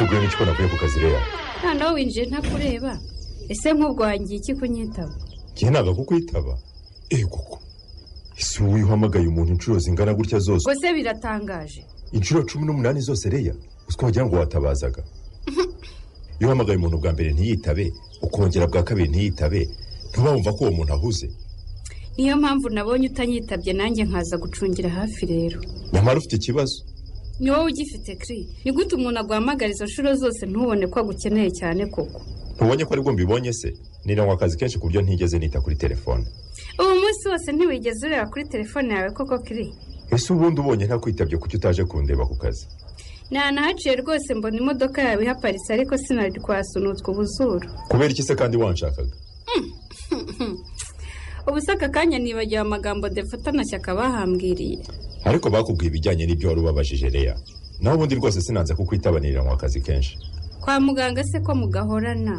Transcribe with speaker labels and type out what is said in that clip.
Speaker 1: Usubwiye n'icyo navuye ku kazi rero.
Speaker 2: Nawe winjiye ntakureba. Ese nk'ubwo wangiye iki kunyitaba?
Speaker 1: Gihe naga kukwitaba. Koko. Ese uhamagaye umuntu inshuro zingana gutya zose.
Speaker 2: Gose biratangaje.
Speaker 1: Inshuro 18 zose reya. Usiko wagira ngo watabazaga. Iyo uhamagaye umuntu bwa mbere ntiyitabe, ukongera bwa kabiri ntiyitabe, ntubumva ko uwo muntu ahuze.
Speaker 2: Niyo mpamvu nabonye utanyitabye nanjye nkaza gucungira hafi rero.
Speaker 1: Nyamara ufite ikibazo.
Speaker 2: Ni wowe ugifite kri. Ni gute umuntu agwahamagara izo nshuro zose ntubone ko agukeneye cyane koko?
Speaker 1: Ntubonye ko ari bwo mbibonye se? Nirangwa akazi kenshi ku byo ntigeze nita kuri telefone.
Speaker 2: Ubu munsi wose ntiwigeze ureba kuri telefone yawe koko kri.
Speaker 1: Ese ubundi ubonye nta kwitabye kuki utaje kundeba ku kazi?
Speaker 2: Nahaciye rwose mbona imodoka yawe ihaparitse ariko sinari kwasunutswa ubuzuru.
Speaker 1: Kubera iki se kandi wanshakaga?
Speaker 2: Ubusaka kanya nibagiye amagambo defatana cyaka bahambwiriye.
Speaker 1: Ariko bakubwiye ibijyanye n'ibyo wari ubabajije reya. Naho ubundi rwose sinanze kukwitabanirira mu akazi kenshi.
Speaker 2: Kwa muganga se ko mugahorana?